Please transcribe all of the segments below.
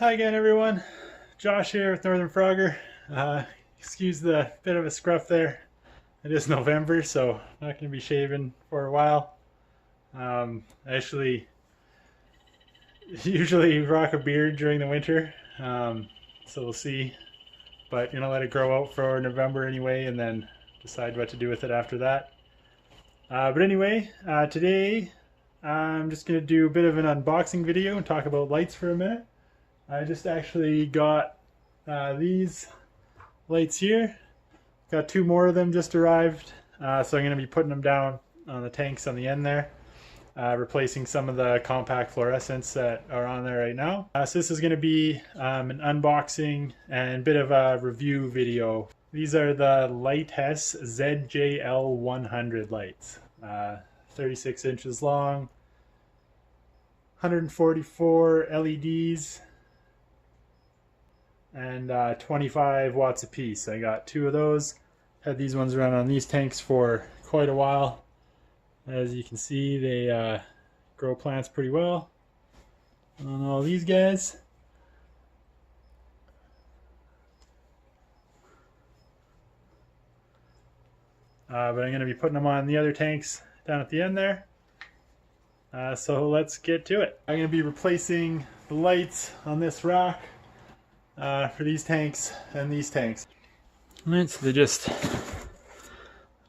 Hi again, everyone. Josh here with Northern Frogger. Excuse the bit of a scruff there. It is November, so I'm not going to be shaving for a while. I actually usually rock a beard during the winter, so we'll see. But gonna let it grow out for November anyway, and then decide what to do with it after that. But anyway, today I'm just going to do a bit of an unboxing video and talk about lights for a minute. I just actually got these lights here. Got two more of them just arrived, so I'm going to be putting them down on the tanks on the end there, replacing some of the compact fluorescents that are on there right now. So this is going to be an unboxing and a bit of a review video. These are the Lightess ZJL-100 lights, 36 inches long, 144 LEDs, and 25 watts a piece. I got two of those. Had these ones around on these tanks for quite a while. As you can see, they grow plants pretty well on all these guys. But I'm going to be putting them on the other tanks down at the end there. So let's get to it. I'm going to be replacing the lights on this rack for these tanks and these tanks. Alright, so they just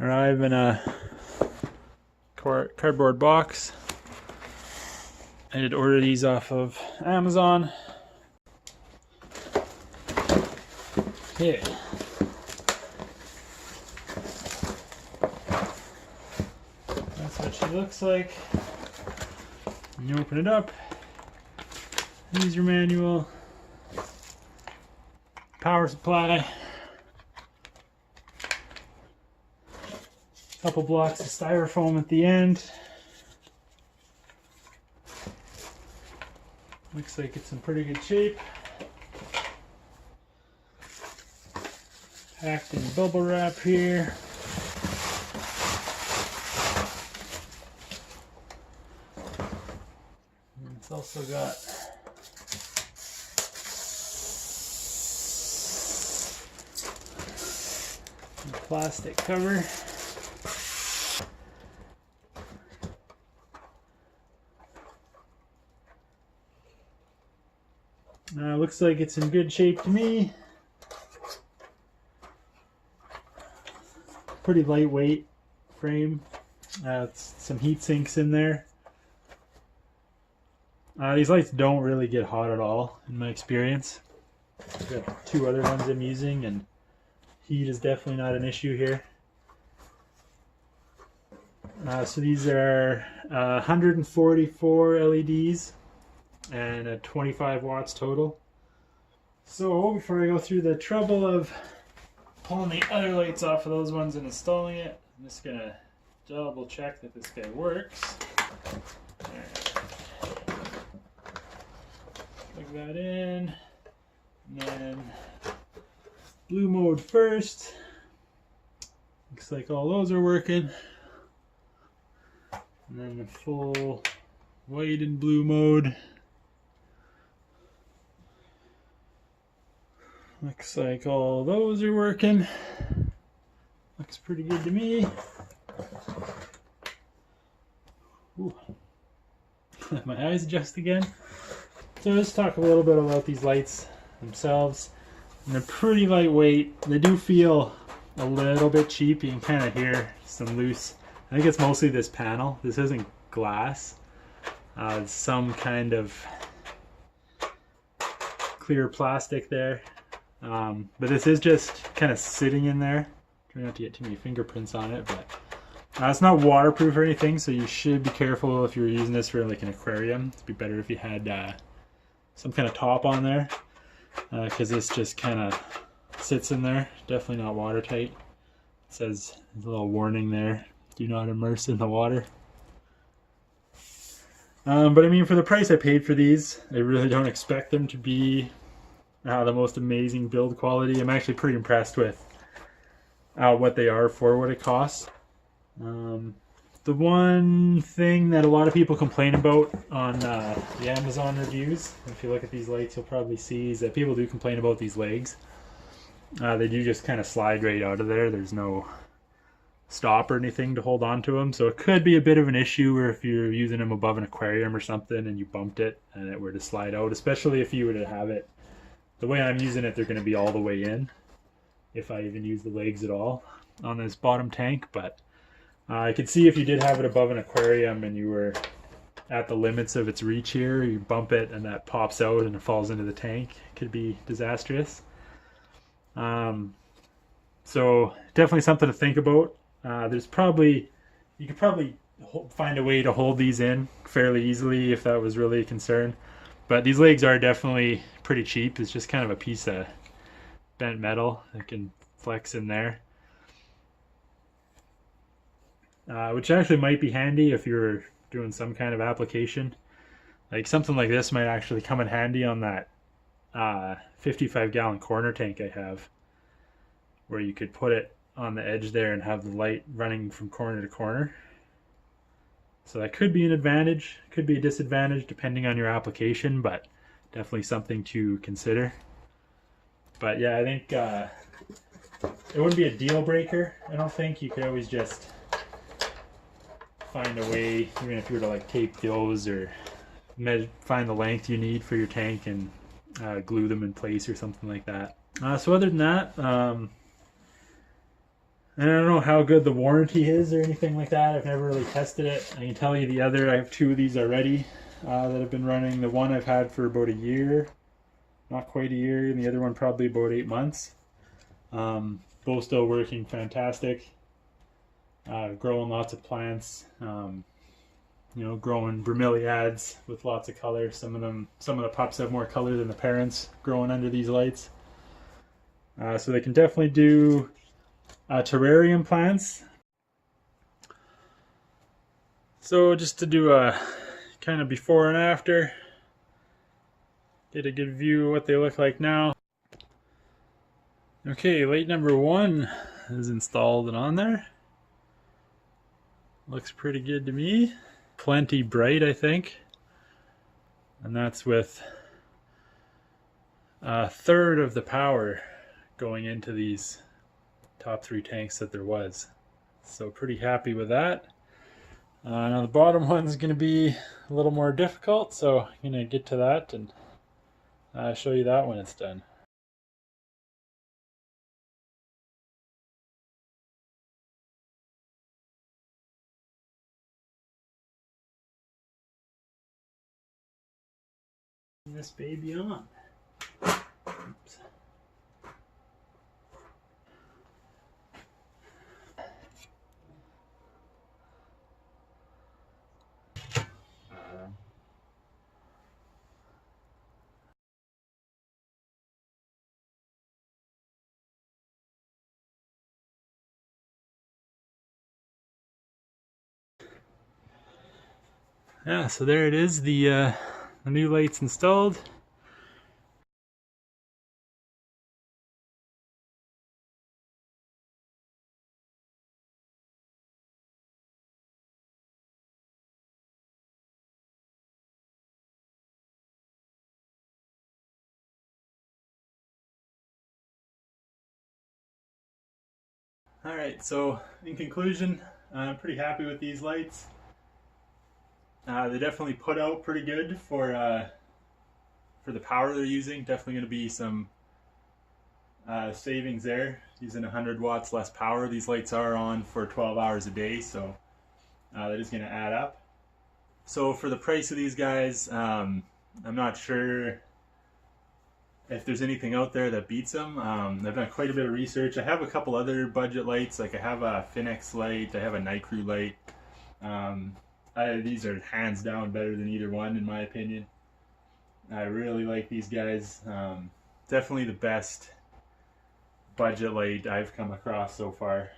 arrive in a cardboard box. I did order these off of Amazon. Okay. That's what she looks like. And you open it up. User manual. Power supply. Couple blocks of styrofoam at the end. Looks like it's in pretty good shape. Packed in bubble wrap here. And it's also got a plastic cover. Looks like it's in good shape to me. Pretty lightweight frame. Some heat sinks in there. These lights don't really get hot at all in my experience. I've got two other ones I'm using, and heat is definitely not an issue here. So these are 144 LEDs and 25 watts total. So before I go through the trouble of pulling the other lights off of those ones and installing it, I'm just gonna double check that this guy works. Plug that in, and then blue mode first. Looks like all those are working. And then the full white and blue mode. Looks like all those are working. Looks pretty good to me. Ooh. Let my eyes adjust again. So let's talk a little bit about these lights themselves. And they're pretty lightweight. They do feel a little bit cheap. You can kind of hear some loose. I think it's mostly this panel. This isn't glass. It's some kind of clear plastic there. But this is just kind of sitting in there. Try not to get too many fingerprints on it, but it's not waterproof or anything, so you should be careful if you're using this for like an aquarium. It'd be better if you had some kind of top on there, because this just kind of sits in there. Definitely not watertight. It says a little warning there, do not immerse in the water. But I mean, for the price I paid for these, I really don't expect them to be the most amazing build quality. I'm actually pretty impressed with what they are for what it costs. The The one thing that a lot of people complain about on the Amazon reviews, if you look at these lights you'll probably see, is that people do complain about these legs. They do just kind of slide right out of there. There's no stop or anything to hold on to them, so it could be a bit of an issue where if you're using them above an aquarium or something and you bumped it and it were to slide out, especially if you were to have it the way I'm using it, they're going to be all the way in if I even use the legs at all on this bottom tank. But I could see if you did have it above an aquarium and you were at the limits of its reach here, you bump it and that pops out and it falls into the tank. It could be disastrous. So definitely something to think about. You could probably find a way to hold these in fairly easily if that was really a concern. But these legs are definitely pretty cheap. It's just kind of a piece of bent metal that can flex in there. Which actually might be handy if you're doing some kind of application. Like something like this might actually come in handy on that 55-gallon corner tank I have, where you could put it on the edge there and have the light running from corner to corner. So that could be an advantage, could be a disadvantage depending on your application, but definitely something to consider. But yeah, I think it wouldn't be a deal breaker. I don't think. You could always just find a way, even if you were to like tape those or find the length you need for your tank and glue them in place or something like that. So other than that, I don't know how good the warranty is or anything like that. I've never really tested it. I can tell you I have two of these already that have been running. The one I've had for about a year, not quite a year, and the other one probably about 8 months. Both still working fantastic. Growing lots of plants, growing bromeliads with lots of color. Some of the pups have more color than the parents growing under these lights. So they can definitely do terrarium plants. So just to do a kind of before and after, get a good view of what they look like now. Okay, light number 1 is installed and on there. Looks pretty good to me. Plenty bright, I think. And that's with a third of the power going into these top 3 tanks that there was. So pretty happy with that. Now the bottom one's going to be a little more difficult, so I'm going to get to that and show you that when it's done. This baby on. Oops. Yeah, so there it is, the new lights installed. Alright, so in conclusion, I'm pretty happy with these lights. They definitely put out pretty good for the power they're using. Definitely going to be some savings there, using 100 watts less power. These lights are on for 12 hours a day, so that is going to add up. So for the price of these guys, I'm not sure if there's anything out there that beats them. I've done quite a bit of research. I have a couple other budget lights, like I have a Finex light, I have a Night Crew light. These are hands down better than either one in my opinion. I really like these guys. Definitely the best budget light I've come across so far.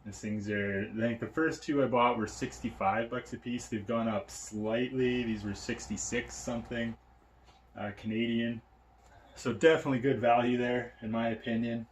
These things are, I think the first 2 I bought were 65 bucks a piece. They've gone up slightly. These were 66 something Canadian. So definitely good value there in my opinion.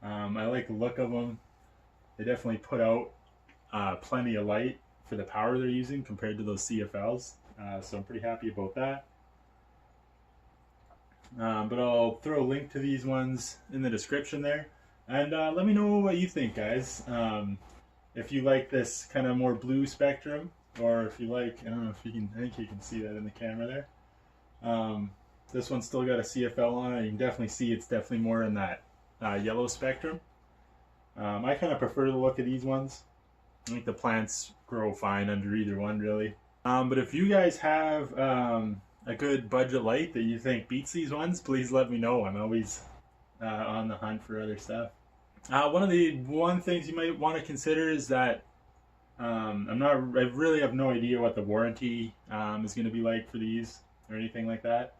I like the look of them. They definitely put out plenty of light for the power they're using compared to those CFLs. So I'm pretty happy about that. But I'll throw a link to these ones in the description there. And let me know what you think, guys. If you like this kind of more blue spectrum, or if you like, I don't know if you can, I think you can see that in the camera there. This one's still got a CFL on it. You can definitely see it's definitely more in that yellow spectrum. I kind of prefer the look of these ones. I think the plants grow fine under either one, really. But if you guys have a good budget light that you think beats these ones, please let me know. I'm always on the hunt for other stuff. One things you might want to consider is that I really have no idea what the warranty is going to be like for these or anything like that.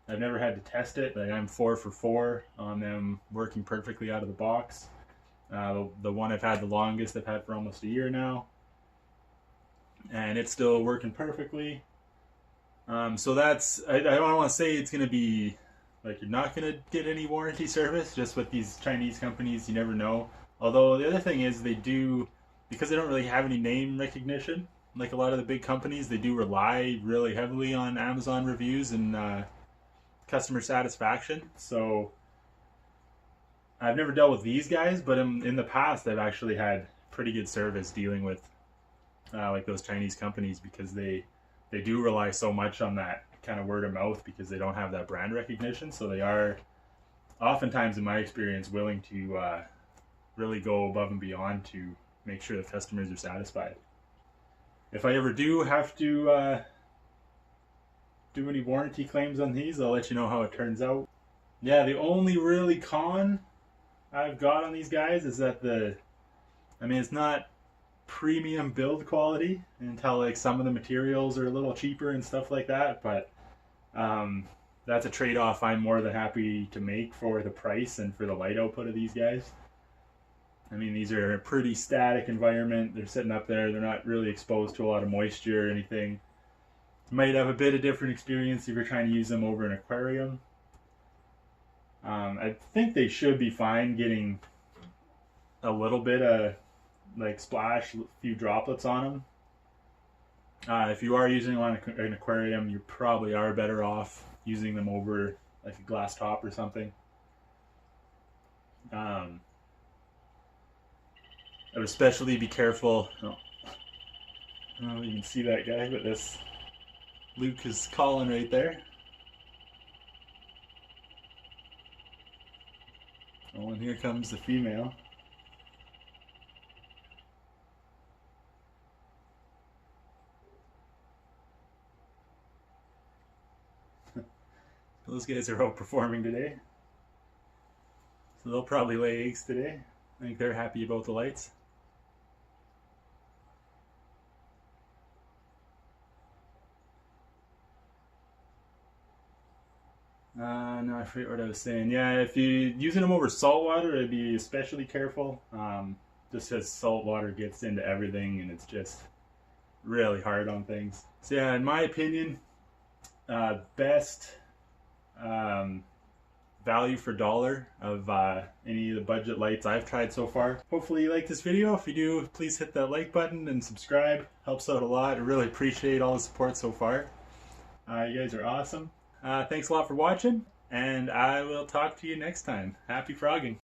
I've never had to test it. Like, I'm 4 for 4 on them working perfectly out of the box. The one I've had the longest, I've had for almost a year now, and it's still working perfectly. So that's, I don't want to say it's going to be like you're not going to get any warranty service. Just with these Chinese companies, you never know. Although the other thing is, they do, because they don't really have any name recognition like a lot of the big companies, they do rely really heavily on Amazon reviews and customer satisfaction. So I've never dealt with these guys, but in the past I've actually had pretty good service dealing with like those Chinese companies, because they do rely so much on that kind of word of mouth, because they don't have that brand recognition. So they are oftentimes, in my experience, willing to really go above and beyond to make sure the customers are satisfied. If I ever do have to do any warranty claims on these, I'll let you know how it turns out. Yeah, the only really con I've got on these guys is that it's not premium build quality until like some of the materials are a little cheaper and stuff like that, but that's a trade-off I'm more than happy to make for the price and for the light output of these guys. I mean, these are a pretty static environment. They're sitting up there. They're not really exposed to a lot of moisture or anything. You might have a bit of different experience if you're trying to use them over an aquarium. I think they should be fine getting a little bit of like splash, a few droplets on them. If you are using them on an aquarium, you probably are better off using them over like a glass top or something. I would especially be careful. Oh, I don't know if you can see that guy, but this Luke is calling right there. Oh, and here comes the female. Those guys are outperforming today, so they'll probably lay eggs today. I think they're happy about the lights. No, I forget what I was saying. Yeah, if you're using them over salt water, I'd be especially careful. Just because salt water gets into everything and it's just really hard on things. So yeah, in my opinion, best value for dollar of any of the budget lights I've tried so far. Hopefully you like this video. If you do, please hit that like button and subscribe. Helps out a lot. I really appreciate all the support so far. You guys are awesome. Thanks a lot for watching, and I will talk to you next time. Happy frogging.